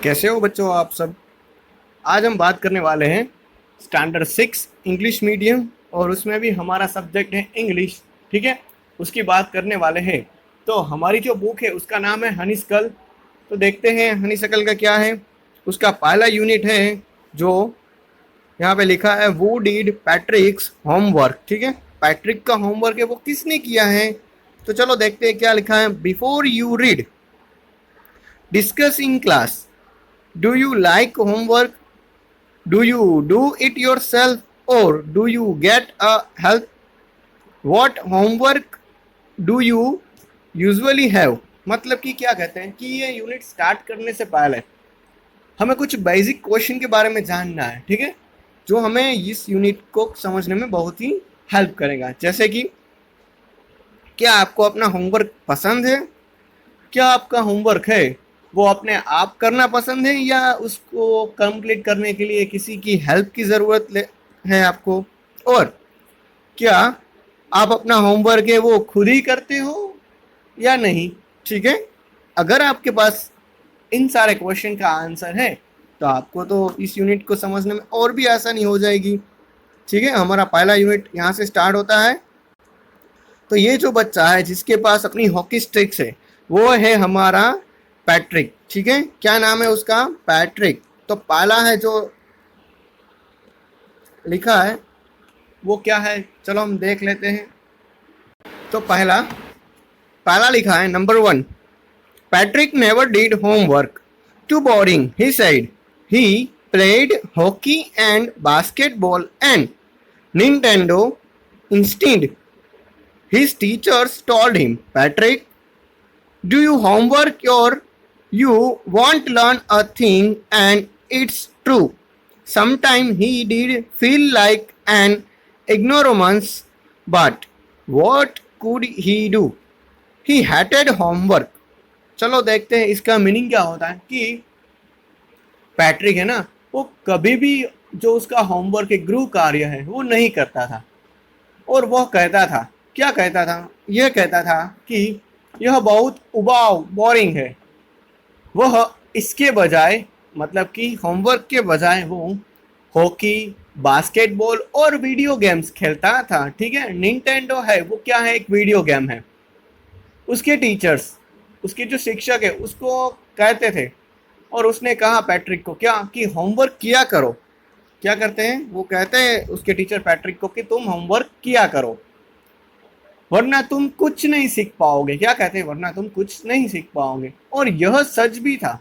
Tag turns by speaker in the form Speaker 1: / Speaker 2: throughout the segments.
Speaker 1: कैसे हो बच्चों आप सब। आज हम बात करने वाले हैं स्टैंडर्ड 6 इंग्लिश मीडियम और उसमें भी हमारा सब्जेक्ट है इंग्लिश। ठीक है, उसकी बात करने वाले हैं। तो हमारी जो बुक है उसका नाम है हनीस्कल। तो देखते हैं हनीस्कल का क्या है। उसका पहला यूनिट है जो यहाँ पे लिखा है वो डिड पैट्रिक्स होमवर्क। ठीक है, पैट्रिक का होमवर्क है वो किसने किया है। तो चलो देखते हैं क्या लिखा है। Before you read discuss in class, do you like homework? Do you do it yourself or do you get a help? What homework do you usually have? मतलब कि क्या कहते हैं कि ये यूनिट स्टार्ट करने से पहले हमें कुछ बेसिक क्वेश्चन के बारे में जानना है। ठीक है, जो हमें इस यूनिट को समझने में बहुत ही हेल्प करेगा। जैसे कि क्या आपको अपना होमवर्क पसंद है? क्या आपका होमवर्क है वो अपने आप करना पसंद है या उसको कंप्लीट करने के लिए किसी की हेल्प की ज़रूरत है आपको? और क्या आप अपना होमवर्क है वो खुद ही करते हो या नहीं? ठीक है, अगर आपके पास इन सारे क्वेश्चन का आंसर है तो आपको तो इस यूनिट को समझने में और भी आसानी हो जाएगी। ठीक है, हमारा पहला यूनिट यहाँ से स्टार्ट होता है। तो ये जो बच्चा है जिसके पास अपनी हॉकी स्टिक्स है वो है हमारा पैट्रिक। ठीक है, क्या नाम है उसका? पैट्रिक। तो पहला है जो लिखा है वो क्या है, चलो हम देख लेते हैं। तो पहला पहला लिखा है number 1, Patrick never did homework, too boring he said, he played hockey and basketball and Nintendo instead. His teachers told him, Patrick, do you homework or you won't learn a thing, and it's true. Sometimes he did feel like an ignoramus, but what could he do? He hated homework. चलो देखते हैं इसका meaning क्या होता है कि Patrick है ना वो कभी भी जो उसका होमवर्क एक गृह कार्य है वो नहीं करता था और वह कहता था, क्या कहता था? यह कहता था कि यह बहुत उबाऊ बोरिंग है। वह इसके बजाय मतलब कि होमवर्क के बजाय वो हॉकी, बास्केटबॉल और वीडियो गेम्स खेलता था। ठीक है, निंटेंडो है वो क्या है? एक वीडियो गेम है। उसके टीचर्स, उसके जो शिक्षक है उसको कहते थे और उसने कहा पैट्रिक को क्या कि होमवर्क किया करो। क्या करते हैं? वो कहते हैं उसके टीचर पैट्रिक को कि तुम होमवर्क किया करो वरना तुम कुछ नहीं सीख पाओगे। क्या कहते हैं? वरना तुम कुछ नहीं सीख पाओगे। और यह सच भी था,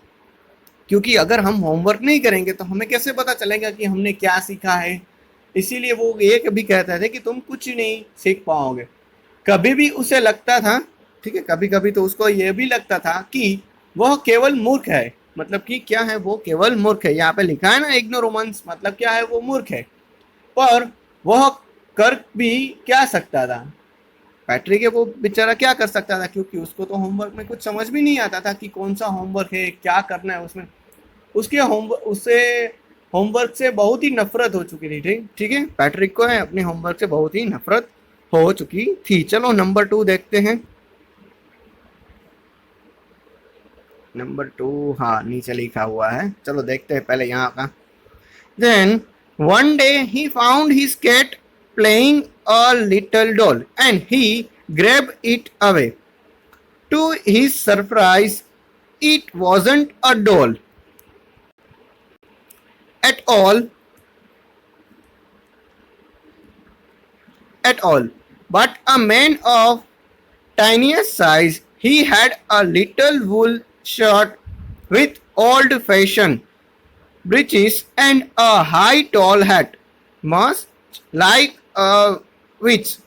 Speaker 1: क्योंकि अगर हम होमवर्क नहीं करेंगे तो हमें कैसे पता चलेगा कि हमने क्या सीखा है। इसीलिए वो ये कभी कहते थे कि तुम कुछ नहीं सीख पाओगे। कभी भी उसे लगता था, ठीक है, कभी कभी तो उसको ये भी लगता था कि वह केवल मूर्ख है। मतलब कि क्या है? वो केवल मूर्ख है। यहाँ पे लिखा है ना इग्नोरेंस, मतलब क्या है? वो मूर्ख है। पर वह कर भी क्या सकता था? पैट्रिक है वो बेचारा क्या कर सकता था, क्योंकि उसको तो होमवर्क में कुछ समझ भी नहीं आता था कि कौन सा होमवर्क है, क्या करना है उसमें। उससे होमवर्क से बहुत ही नफरत हो चुकी थी। ठीक है, पैट्रिक को है अपने होमवर्क से बहुत ही नफरत हो चुकी थी। चलो नंबर 2 देखते हैं। नंबर 2, हाँ नीचे लिखा हुआ है, चलो देखते हैं पहले यहाँ का। Then one day he found his cat playing a little doll and he grabbed it away. To his surprise, it wasn't a doll at all, but a man of tiniest size. He had a little wool shirt with old-fashioned breeches and a high tall hat, much like a witch.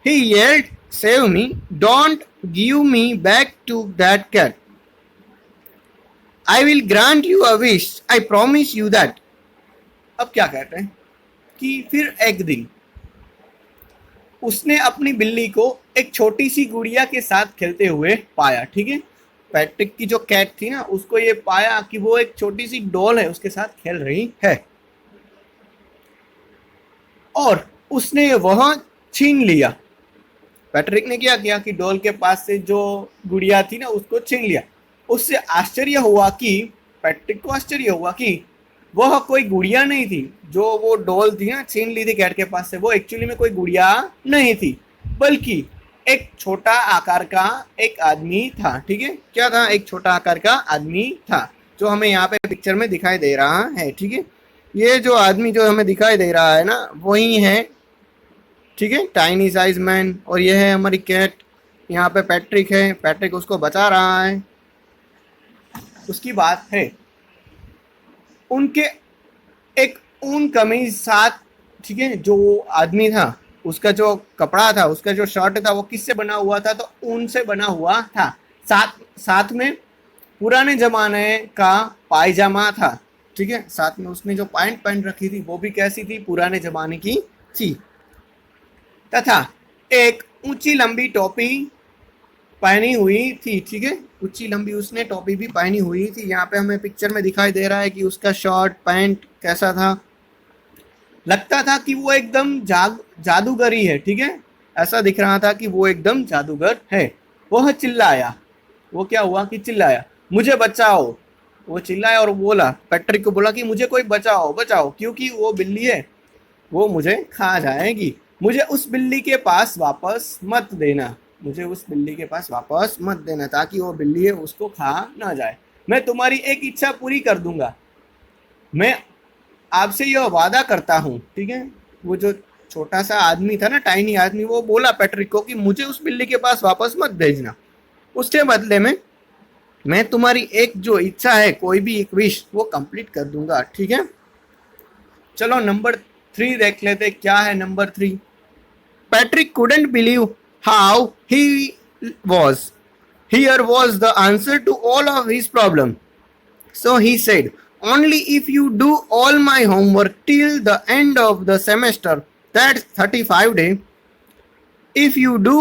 Speaker 1: He yelled, Save me! Don't give me back to that cat. I will grant you a wish. I promise you that. अब क्या कहते हैं कि फिर एक दिन उसने अपनी बिल्ली को एक छोटी सी गुड़िया के साथ खेलते हुए पाया। ठीक है, पैट्रिक की जो कैट थी ना उसको ये पाया कि वो एक छोटी सी डॉल है उसके साथ खेल रही है और उसने वह छीन लिया। पैट्रिक ने क्या किया कि डॉल के पास से जो गुड़िया थी ना उसको छीन लिया। उससे आश्चर्य हुआ कि पैट्रिक को आश्चर्य हुआ कि वह कोई गुड़िया नहीं थी। जो वो डॉल थी ना, छीन ली थी कैट के पास से, वो एक्चुअली में कोई गुड़िया नहीं थी, बल्कि एक छोटा आकार का एक आदमी था। ठीक है, क्या था? एक छोटा आकार का आदमी था, जो हमें यहाँ पे पिक्चर में दिखाई दे रहा है। ठीक है, ये जो आदमी जो हमें दिखाई दे रहा है ना, वही है, ठीक है, टाइनी साइज मैन। और ये है हमारी कैट। यहाँ पे पैट्रिक है, पैट्रिक उसको बचा रहा है। उसकी बात है, उनके एक ऊन कमीज साथ, ठीक है, जो आदमी था उसका जो कपड़ा था, उसका जो शर्ट था, वो किससे बना हुआ था? तो ऊन से बना हुआ था। साथ में पुराने जमाने का पायजामा था। ठीक है, साथ में उसने जो पैंट पहन रखी थी वो भी कैसी थी? पुराने जमाने की थी। तथा एक ऊंची लंबी टोपी पहनी हुई थी। ठीक है, ऊंची लंबी उसने टोपी भी पहनी हुई थी। यहाँ पे हमें पिक्चर में दिखाई दे रहा है कि उसका शर्ट पैंट कैसा था। लगता था कि वो एकदम जादूगरी है। ठीक है, ऐसा दिख रहा था कि वो एकदम जादूगर है। वह चिल्लाया। वो क्या हुआ कि चिल्लाया, मुझे बचाओ। वो चिल्लाया और बोला, पैट्रिक को बोला कि मुझे कोई बचाओ बचाओ, क्योंकि वो बिल्ली है, वो मुझे खा जाएगी। मुझे उस बिल्ली के पास वापस मत देना, मुझे उस बिल्ली के पास वापस मत देना, ताकि वो बिल्ली है उसको खा ना जाए। मैं तुम्हारी एक इच्छा पूरी कर दूंगा, मैं आपसे यह वादा करता हूँ। ठीक है, वो जो छोटा सा आदमी था ना, टाइनी आदमी, वो बोला पैट्रिक को कि मुझे उस बिल्ली के पास वापस मत भेजना, उसके बदले में मैं तुम्हारी एक जो इच्छा है, कोई भी एक विश, वो कंप्लीट कर दूंगा। ठीक है, चलो नंबर 3 देख लेते, क्या है number 3। Patrick couldn't believe how he was. Here was the answer to all of his problem. So he said, only if you do all my homework till the end of the semester, that's 35 days. If you do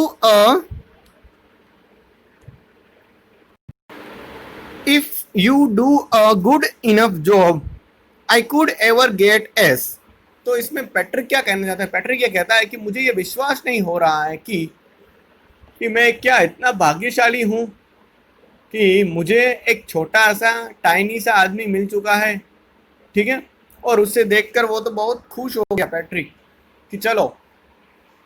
Speaker 1: a good enough job, I could ever get S. तो इसमें Patrick क्या कहना चाहता है? Patrick ये कहता है कि मुझे ये विश्वास नहीं हो रहा है कि मैं क्या इतना भाग्यशाली हूँ कि मुझे एक छोटा सा टाइनी सा आदमी मिल चुका है। ठीक है, और उससे देखकर वो तो बहुत खुश हो गया पैट्रिक कि चलो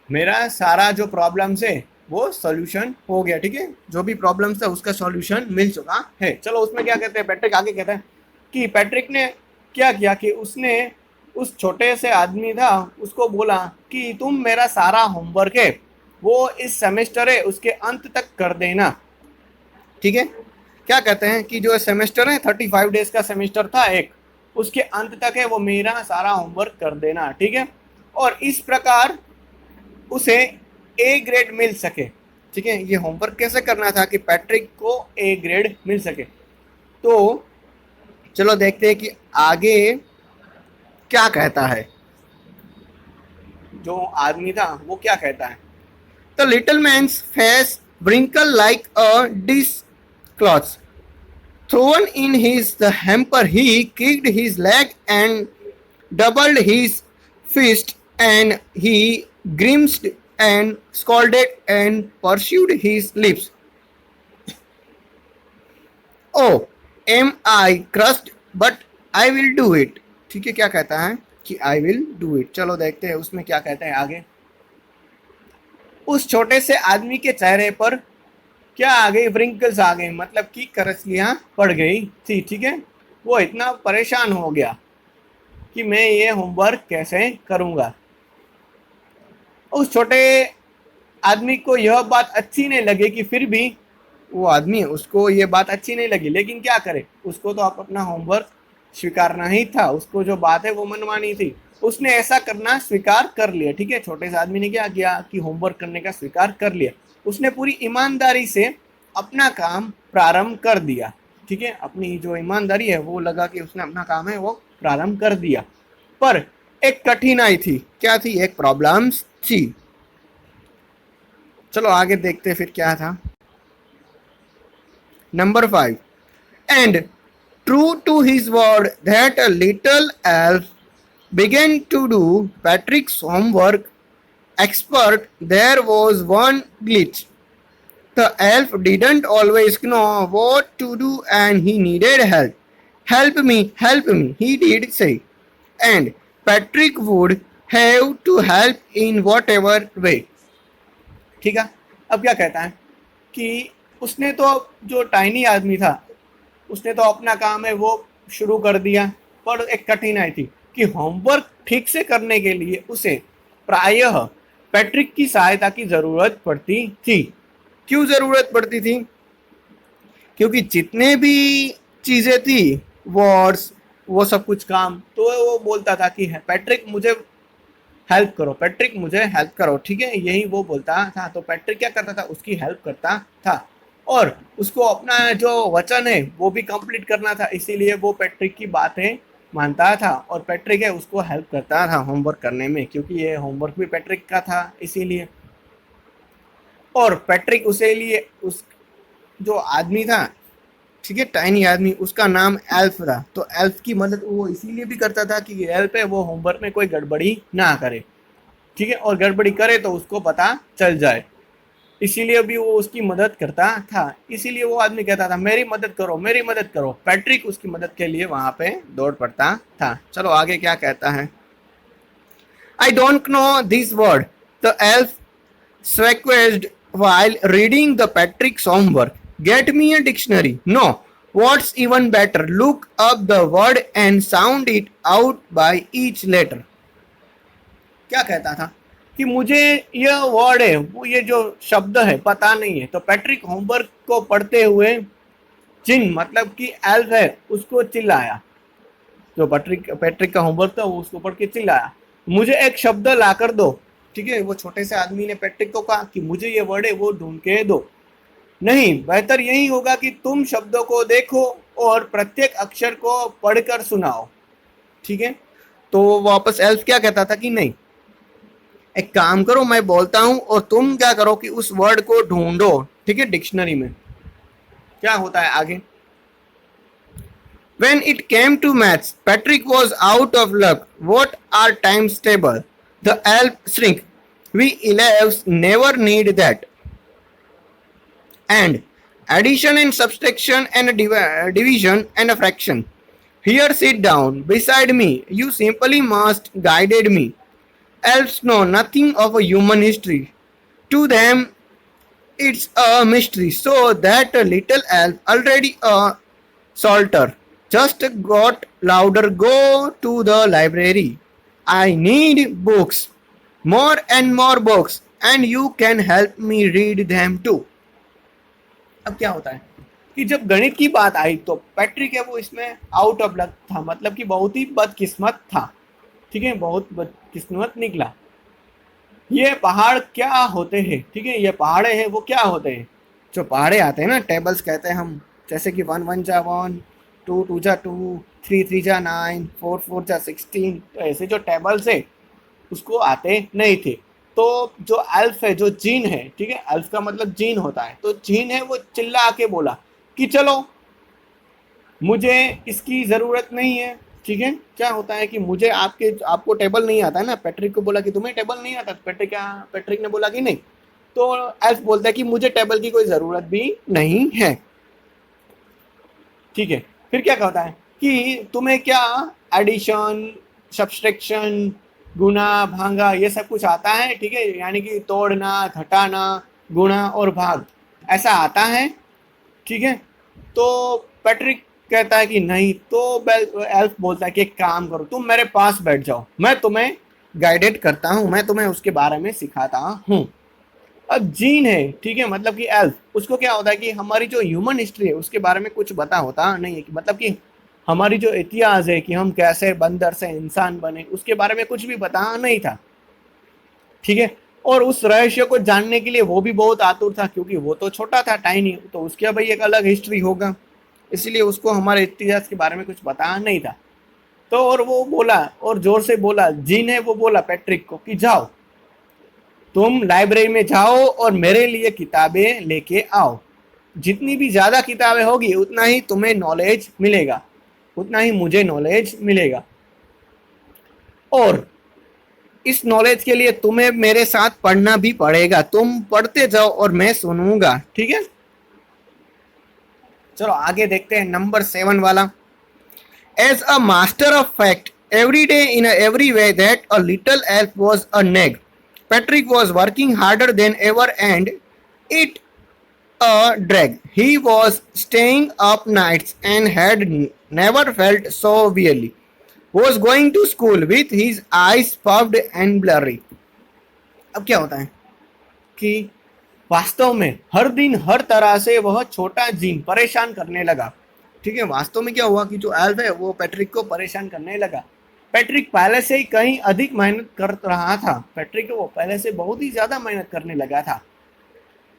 Speaker 1: मेरा सारा जो प्रॉब्लम्स है वो सॉल्यूशन हो गया। ठीक है, जो भी प्रॉब्लम्स था उसका सॉल्यूशन मिल चुका है। चलो उसमें क्या कहते हैं, पैट्रिक आगे कहता है कि पैट्रिक ने क्या किया कि उसने उस छोटे से आदमी था उसको बोला कि तुम मेरा सारा होमवर्क है वो इस सेमेस्टर है उसके अंत तक कर देना। ठीक है, क्या कहते हैं कि जो सेमेस्टर है 35 डेज का सेमेस्टर था एक, उसके अंत तक है वो मेरा सारा होमवर्क कर देना। ठीक है, और इस प्रकार उसे ए ग्रेड मिल सके। ठीक है, ये होमवर्क कैसे करना था कि पैट्रिक को ए ग्रेड मिल सके। तो चलो देखते हैं कि आगे क्या कहता है, जो आदमी था वो क्या कहता है। The little man's face wrinkled like a dishcloth. Thrown in the hamper, he kicked his leg and doubled his fist, and he grimaced and scolded and pursued his lips. Oh, am I crushed? But I will do it. ठीक है, क्या कहता है कि I will do it. चलो देखते हैं उसमें क्या कहते हैं आगे। उस छोटे से आदमी के चेहरे पर क्या आ गई? व्रिंकल्स आ गई, मतलब कि करसलियां पड़ गई थी। ठीक है, वो इतना परेशान हो गया कि मैं ये होमवर्क कैसे करूँगा। उस छोटे आदमी को यह बात अच्छी नहीं लगी कि फिर भी वो आदमी, उसको ये बात अच्छी नहीं लगी, लेकिन क्या करे, उसको तो अपना होमवर्क स्वीकारना ही था, उसको जो बात है वो मनवानी थी। उसने ऐसा करना स्वीकार कर लिया। ठीक है, छोटे से आदमी ने क्या किया कि होमवर्क करने का स्वीकार कर लिया। उसने पूरी ईमानदारी से अपना काम प्रारंभ कर दिया। ठीक है, अपनी जो ईमानदारी है वो लगा कि उसने अपना काम है वो प्रारंभ कर दिया। पर एक कठिनाई थी। क्या थी? एक प्रॉब्लम थी। चलो आगे देखते फिर क्या था। Number 5, and true to his word that a little elf began to do Patrick's homework expert, there was one glitch. The elf didn't always know what to do and he needed help. help me, he did say. And Patrick would have to help in whatever way. ठीक है, अब क्या कहता है कि उसने तो जो टाइनी आदमी था उसने तो अपना काम है वो शुरू कर दिया, पर एक कठिनाई थी कि होमवर्क ठीक से करने के लिए उसे प्रायः पैट्रिक की सहायता की जरूरत पड़ती थी। क्यों जरूरत पड़ती थी? क्योंकि जितने भी चीजें थी, वर्ड्स, वो सब कुछ काम, तो वो बोलता था कि पैट्रिक मुझे हेल्प करो, पैट्रिक मुझे हेल्प करो, ठीक है, यही वो बोलता था। तो पैट्रिक क्या करता था, उसकी हेल्प करता था और उसको अपना जो वचन है वो भी कंप्लीट करना था, इसीलिए वो पैट्रिक की बातें मानता था और पैट्रिक है उसको हेल्प करता था होमवर्क करने में, क्योंकि ये होमवर्क भी पैट्रिक का था इसीलिए। और पैट्रिक उसे लिए उस जो आदमी था, ठीक है, टाइनी आदमी, उसका नाम एल्फ था। तो एल्फ की मदद वो इसीलिए भी करता था कि एल्फ है वो होमवर्क में कोई गड़बड़ी ना करे, ठीक है, और गड़बड़ी करे तो उसको पता चल जाए, इसीलिए भी वो उसकी मदद करता था। इसीलिए वो आदमी कहता था मेरी मदद करो, मेरी मदद करो। पैट्रिक उसकी मदद के लिए वहां पे दौड़ पड़ता था। चलो आगे क्या कहता है। I don't know this word, the elf squeaked while reading the Patrick's homework. Get me a dictionary. No, what's even better, look up the word and sound it out by each letter. क्या कहता था कि मुझे यह word है, वो ये जो शब्द है पता नहीं है। तो पैट्रिक होमवर्क को पढ़ते हुए जिन मतलब कि एल्फ है उसको चिल्लाया, जो पैट्रिक का होमवर्क था वो उसको पढ़ के चिल्लाया, मुझे एक शब्द ला कर दो, ठीक है। वो छोटे से आदमी ने पैट्रिक को कहा कि मुझे ये वर्ड है वो ढूंढ के दो। नहीं, बेहतर यही होगा कि तुम शब्दों को देखो और प्रत्येक अक्षर को पढ़कर सुनाओ, ठीक है। तो वापस एल्फ क्या कहता था कि नहीं, एक काम करो, मैं बोलता हूं और तुम क्या करो कि उस वर्ड को ढूंढो, ठीक है, डिक्शनरी में। क्या होता है आगे। When it came to maths, Patrick was out of luck. What are times table? The elf shriek. We elves never need that. And addition and subtraction and division and a fraction. Here, sit down beside me. You simply must guided me. Elves know nothing of a human history. To them, it's a mystery. So that little elf, already a salter, just got louder. Go to the library. I need books, more and more books, and you can help me read them too. अब क्या होता है कि जब गणित की बात आई तो पैट्रिक है वो इसमें आउट ऑफ लक था, मतलब कि बहुत ही बदकिस्मत था, ठीक है, बहुत बदकिस्मत निकला। ये पहाड़ क्या होते हैं, ठीक है, ये पहाड़े हैं वो क्या होते हैं, जो पहाड़े आते हैं ना, टेबल्स कहते हैं हम, जैसे कि 1 1 जा 1, 2 2 जा 2, 3 3 जा 9, 4 4 जा 16, तो ऐसे जो टेबल्स है उसको आते नहीं थे। तो जो एल्फ है, जो जीन है, ठीक है, एल्फ का मतलब जीन होता है, तो जीन है वो चिल्ला के बोला कि चलो मुझे इसकी ज़रूरत नहीं है, ठीक है। क्या होता है कि मुझे आपको टेबल नहीं आता है ना, पैट्रिक को बोला कि तुम्हें टेबल नहीं आता, पैट्रिक ने बोला कि नहीं, तो एल्फ बोलता है कि मुझे टेबल की कोई ज़रूरत भी नहीं है, ठीक है। फिर क्या कहता है कि तुम्हें क्या एडिशन, सब्सट्रैक्शन, गुना, भांगा, ये सब कुछ आता है, ठीक है, यानी कि तोड़ना, घटाना, गुणा और भाग ऐसा आता है, ठीक है। तो पैट्रिक कहता है कि नहीं, तो एल्फ बोलता है कि एक काम करो, तुम मेरे पास बैठ जाओ, मैं तुम्हें गाइडेड करता हूँ, मैं तुम्हें उसके बारे में सिखाता हूँ। अब जीन है, ठीक है, मतलब कि एल्फ, उसको क्या होता है कि हमारी जो ह्यूमन हिस्ट्री है उसके बारे में कुछ पता होता नहीं है, कि मतलब कि हमारी जो इतिहास है कि हम कैसे बंदर से इंसान बने, उसके बारे में कुछ भी पता नहीं था, ठीक है। और उस रहस्य को जानने के लिए वो भी बहुत आतुर था, क्योंकि वो तो छोटा था, टाइनी, तो उसका भाई एक अलग हिस्ट्री होगा, इसलिए उसको हमारे इतिहास के बारे में कुछ पता नहीं था। तो और वो बोला, और जोर से बोला, जीन है वो बोला पैट्रिक को कि जाओ, तुम लाइब्रेरी में जाओ और मेरे लिए किताबें लेके आओ, जितनी भी ज़्यादा किताबें होगी उतना ही तुम्हें नॉलेज मिलेगा, उतना ही मुझे नॉलेज मिलेगा, और इस नॉलेज के लिए तुम्हें मेरे साथ पढ़ना भी पड़ेगा, तुम पढ़ते जाओ और मैं सुनूंगा, ठीक है। चलो आगे देखते हैं नंबर 7 वाला। as a master of fact, every day in every way that a little elf was a nag. Patrick was working harder than ever and it a drag. He was staying up nights and had never felt so weary. Was going to school with his eyes puffed and blurry. अब क्या होता है कि वास्तव में हर दिन हर तरह से वह छोटा जीन परेशान करने लगा। ठीक है, वास्तव में क्या हुआ कि जो एल्फ है वो पैट्रिक को परेशान करने लगा। पैट्रिक पहले से ही कहीं अधिक मेहनत कर रहा था। पैट्रिक वो पहले से बहुत ही ज्यादा मेहनत करने लगा था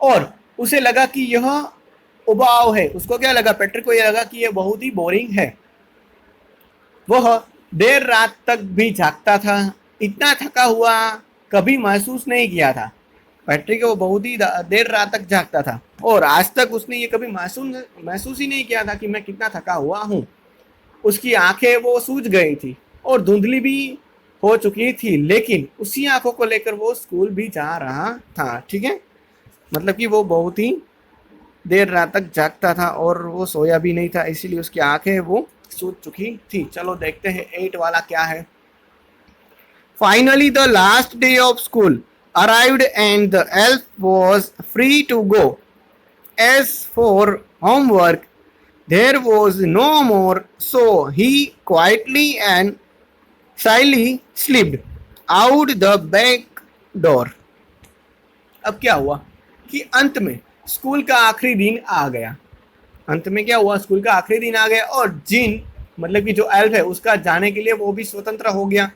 Speaker 1: और उसे लगा कि यह उबाऊ है। उसको क्या लगा, पैट्रिक को यह लगा कि यह बहुत ही बोरिंग है। वह देर रात तक भी जागता था, इतना थका हुआ कभी महसूस नहीं किया था। पैट्रिक वो बहुत ही देर रात तक जागता था और आज तक उसने ये कभी महसूस ही नहीं किया था कि मैं कितना थका हुआ हूँ। उसकी आंखें वो सूज गई थी और धुंधली भी हो चुकी थी, लेकिन उसी आंखों को लेकर वो स्कूल भी जा रहा था। ठीक है, मतलब कि वो बहुत ही देर रात तक जागता था और वो सोया भी नहीं था, इसीलिए उसकी आंखें वो सूज चुकी थी। चलो देखते हैं 8 वाला क्या है। Finally the last day of school arrived and the elf was free to go. As for homework, there was no more, so he quietly and shyly slipped out the back door. अब क्या हुआ कि अंत में school का आखिरी दिन आ गया। अंत में क्या हुआ, स्कूल का आखिरी दिन आ गया और जिन मतलब कि जो एल्फ है उसका जाने के लिए वो भी स्वतंत्र हो गया,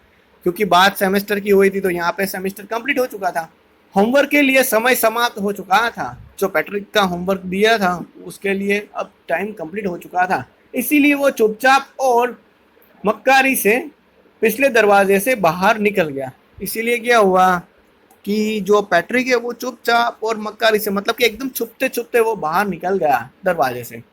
Speaker 1: क्योंकि बात सेमेस्टर की हुई थी तो यहाँ पे सेमेस्टर कंप्लीट हो चुका था। होमवर्क के लिए समय समाप्त हो चुका था। जो पैट्रिक का होमवर्क दिया था उसके लिए अब टाइम कंप्लीट हो चुका था, इसीलिए वो चुपचाप और मक्कारी से पिछले दरवाजे से बाहर निकल गया। इसीलिए क्या हुआ कि जो पैट्रिक है वो चुपचाप और मक्कारी से मतलब कि एकदम छुपते छुपते वो बाहर निकल गया दरवाजे से।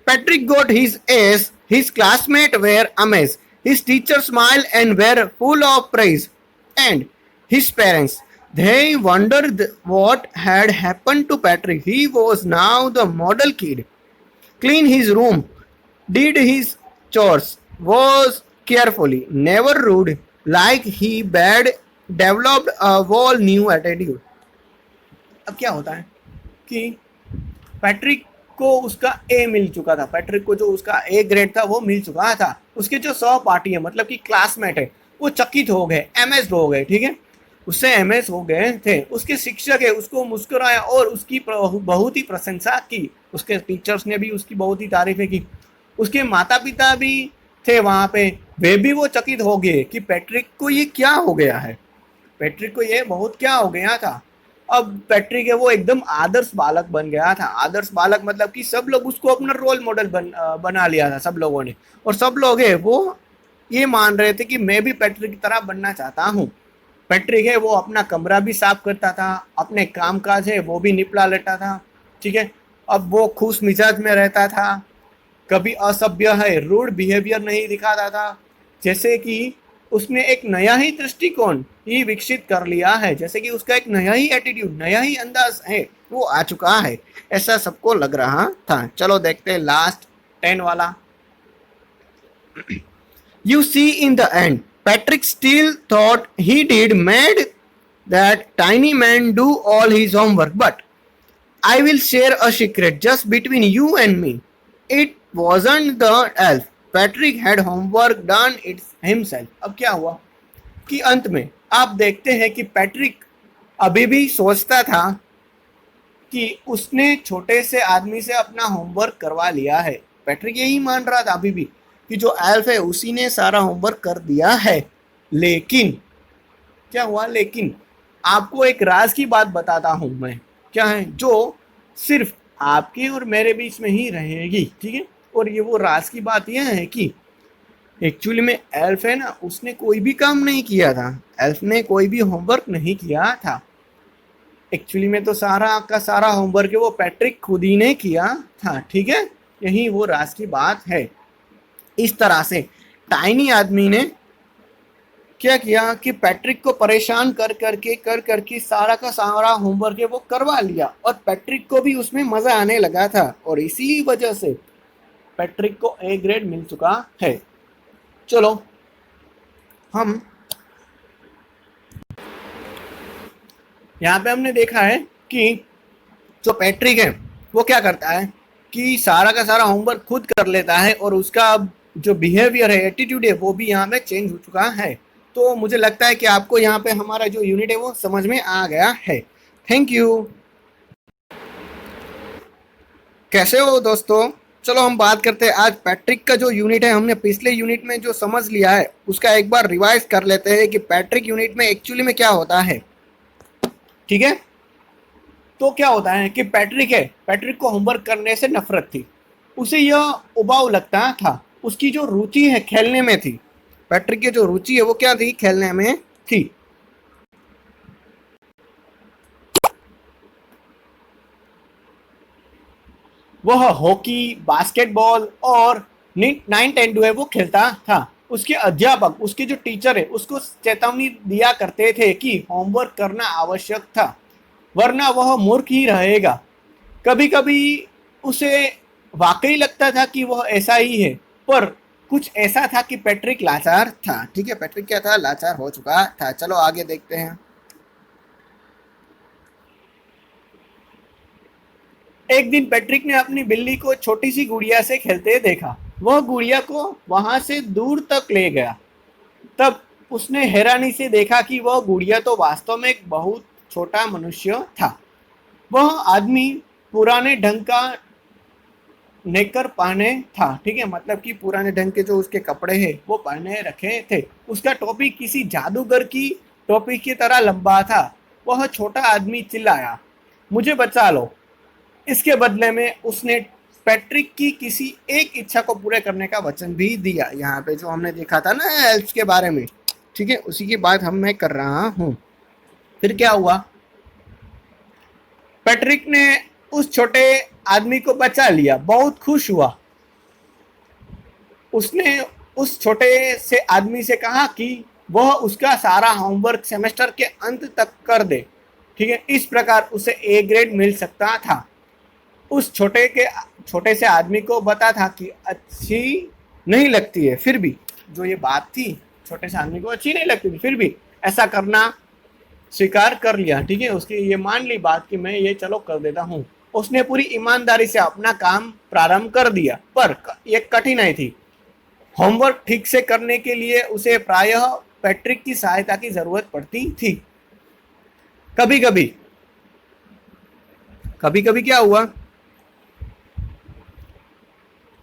Speaker 1: Patrick got his A's. His classmates were amazed. His teacher smiled and were full of praise. And his parents, they wondered what had happened to Patrick. He was now the model kid. Cleaned his room, did his chores, was carefully, never rude, like he had developed a whole new attitude. अब क्या होता है कि Patrick को उसका ए मिल चुका था। Patrick को जो उसका ए ग्रेड था वो मिल चुका था। उसके जो सहपाठी है मतलब कि क्लासमेट है वो चकित हो गए, एमएस हो गए। ठीक है, उससे एमएस हो गए थे। उसके शिक्षक है उसको मुस्कुराया और उसकी बहुत ही प्रशंसा की। उसके टीचर्स ने भी उसकी बहुत ही तारीफें की। उसके माता पिता भी थे वहाँ पे, वे भी वो चकित हो गए कि पैट्रिक को ये क्या हो गया है, पैट्रिक को ये बहुत क्या हो गया था। अब पैट्रिक है वो एकदम आदर्श बालक बन गया था। आदर्श बालक मतलब कि सब लोग उसको अपना रोल मॉडल बना लिया था सब लोगों ने, और सब लोग है वो ये मान रहे थे कि मैं भी पैट्रिक की तरह बनना चाहता हूँ। पैट्रिक है वो अपना कमरा भी साफ करता था, अपने काम काज है वो भी निपटा लेता था। ठीक है, अब वो खुश मिजाज में रहता था, कभी असभ्य है रूड बिहेवियर नहीं दिखाता था। जैसे कि उसने एक नया ही दृष्टिकोण ही विकसित कर लिया है, जैसे कि उसका एक नया ही एटीट्यूड, नया ही अंदाज है वो आ चुका है, ऐसा सबको लग रहा था। चलो देखते हैं लास्ट 10 वाला। You see, in the end, Patrick still thought he did made that tiny man do all his homework. But I will share a secret just between you and me. It wasn't the elf. Patrick had homework done it himself. अब क्या हुआ कि अंत में आप देखते हैं कि पैट्रिक अभी भी सोचता था कि उसने छोटे से आदमी से अपना होमवर्क करवा लिया है। पैट्रिक यही मान रहा था अभी भी कि जो एल्फ है उसी ने सारा होमवर्क कर दिया है। लेकिन क्या हुआ, लेकिन आपको एक राज की बात बताता हूं मैं, क्या है, जो सिर्फ आपके और मेरे बीच में ही रहेगी। ठीक है, और ये वो राज की बात यह है कि एक्चुअली में एल्फ है ना, उसने कोई भी काम नहीं किया था। एल्फ ने कोई भी होमवर्क नहीं किया था। एक्चुअली में तो सारा का सारा होमवर्क है वो पैट्रिक खुद ही ने किया था। ठीक है, यही वो राज की बात है। इस तरह से टाइनी आदमी ने क्या किया कि पैट्रिक को परेशान कर करके सारा का सारा होमवर्क है वो करवा लिया, और पैट्रिक को भी उसमें मजा आने लगा था। और इसी वजह से पैट्रिक को ए ग्रेड मिल चुका है। चलो हम यहाँ पे हमने देखा है कि जो पैट्रिक है वो क्या करता है कि सारा का सारा होमवर्क खुद कर लेता है और उसका जो बिहेवियर है, एटीट्यूड है, वो भी यहाँ पे चेंज हो चुका है। तो मुझे लगता है कि आपको यहाँ पे हमारा जो यूनिट है वो समझ में आ गया है। Thank you. कैसे हो दोस्तों? चलो हम बात करते हैं आज पैट्रिक का जो यूनिट है। हमने पिछले यूनिट में जो समझ लिया है उसका एक बार रिवाइज कर लेते हैं कि पैट्रिक यूनिट में एक्चुअली में क्या होता है। ठीक है, तो क्या होता है कि पैट्रिक को होमवर्क करने से नफरत थी। उसे यह उबाऊ लगता था। उसकी जो रुचि है खेलने में थी। पैट्रिक की जो रुचि है वो क्या थी? खेलने में थी। वह हॉकी, बास्केटबॉल और 9-10 है वो खेलता था। उसके अध्यापक, उसके जो टीचर है, उसको चेतावनी दिया करते थे कि होमवर्क करना आवश्यक था, वरना वह मूर्ख ही रहेगा। कभी कभी उसे वाकई लगता था कि वह ऐसा ही है, पर कुछ ऐसा था कि पैट्रिक लाचार था। ठीक है, पैट्रिक क्या था? लाचार हो चुका था। चलो आगे देखते हैं। एक दिन पैट्रिक ने अपनी बिल्ली को छोटी सी गुड़िया से खेलते देखा। वह गुड़िया को वहां से दूर तक ले गया। तब उसने हैरानी से देखा कि वह गुड़िया तो वास्तव में एक बहुत छोटा मनुष्य था। वह आदमी पुराने ढंग का नेकर पहने था। ठीक है, मतलब कि पुराने ढंग के जो उसके कपड़े हैं वो पहने रखे थे। उसका टोपी किसी जादूगर की टोपी की तरह लंबा था। वह छोटा आदमी चिल्लाया, मुझे बचा लो। इसके बदले में उसने पैट्रिक की किसी एक इच्छा को पूरे करने का वचन भी दिया। यहाँ पे जो हमने देखा था ना एल्फ के बारे में, ठीक है, उसी की बात मैं कर रहा हूँ। फिर क्या हुआ? पैट्रिक ने उस छोटे आदमी को बचा लिया, बहुत खुश हुआ। उसने उस छोटे से आदमी से कहा कि वह उसका सारा होमवर्क सेमेस्टर के अंत तक कर दे। ठीक है, इस प्रकार उसे ए ग्रेड मिल सकता था। उस छोटे से आदमी को पता था कि अच्छी नहीं लगती है, फिर भी जो ये बात थी छोटे से आदमी को अच्छी नहीं लगती थी, फिर भी ऐसा करना स्वीकार कर लिया। ठीक है, उसकी ये मान ली बात कि मैं ये चलो कर देता हूँ। उसने पूरी ईमानदारी से अपना काम प्रारंभ कर दिया, पर एक कठिनाई थी। होमवर्क ठीक से करने के लिए उसे प्रायः पैट्रिक की सहायता की जरूरत पड़ती थी। कभी कभी क्या हुआ?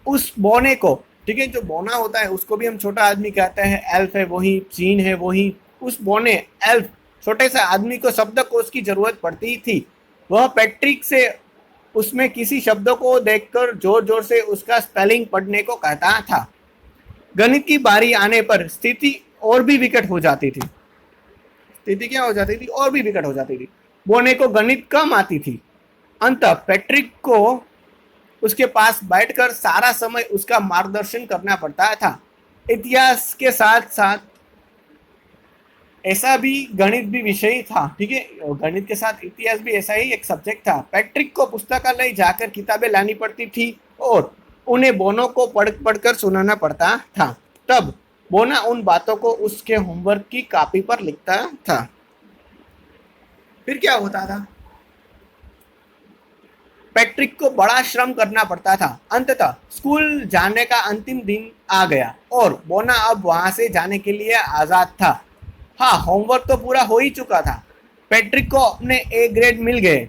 Speaker 1: उस बोने को, ठीक है, जो बोना होता है उसको भी हम छोटा आदमी कहते हैं। एल्फ है वही, जीन है वही। उस बोने एल्फ छोटे से आदमी को शब्दकोश की जरूरत पड़ती थी। वह पैट्रिक से उसमें किसी शब्द को देखकर जोर जोर से उसका स्पेलिंग पढ़ने को कहता था। गणित की बारी आने पर स्थिति और भी विकट हो जाती थी। स्थिति क्या हो जाती थी? और भी विकट हो जाती थी। बोने को गणित कम आती थी। अंततः पैट्रिक को उसके पास बैठकर सारा समय उसका मार्गदर्शन करना पड़ता था। इतिहास के साथ साथ ऐसा भी गणित भी विषय था। ठीक है, गणित के साथ इतिहास भी ऐसा ही एक सब्जेक्ट था। पैट्रिक को पुस्तकालय जाकर किताबें लानी पड़ती थी और उन्हें बोनो को पढ़कर सुनाना पड़ता था। तब बोना उन बातों को उसके होमवर्क की कॉपी पर लिखता था। फिर क्या होता था? पैट्रिक को बड़ा श्रम करना पड़ता था। अंततः स्कूल जाने का अंतिम दिन आ गया और बोना अब वहां से जाने के लिए आजाद था। हाँ, होमवर्क तो पूरा हो ही चुका था। पैट्रिक को अपने ए ग्रेड मिल गए।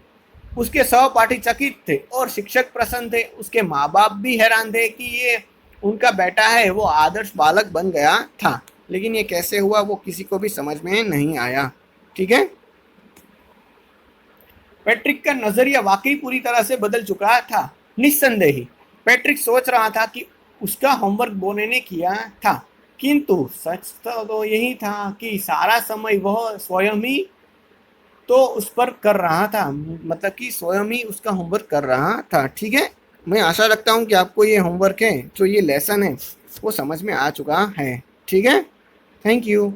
Speaker 1: उसके सहपाठी चकित थे और शिक्षक प्रसन्न थे। उसके माँ बाप भी हैरान थे कि ये उनका बेटा है, वो आदर्श बालक बन गया था। लेकिन ये कैसे हुआ वो किसी को भी समझ में नहीं आया। ठीक है, पैट्रिक का नजरिया वाकई पूरी तरह से बदल चुका था। निस्संदेह ही पैट्रिक सोच रहा था कि उसका होमवर्क बोने ने किया था, किंतु सच तो यही था कि सारा समय वह स्वयं ही तो उस पर कर रहा था, मतलब कि स्वयं ही उसका होमवर्क कर रहा था। ठीक है, मैं आशा रखता हूँ कि आपको ये होमवर्क है, जो ये लेसन है, वो समझ में आ चुका है। ठीक है, थैंक यू।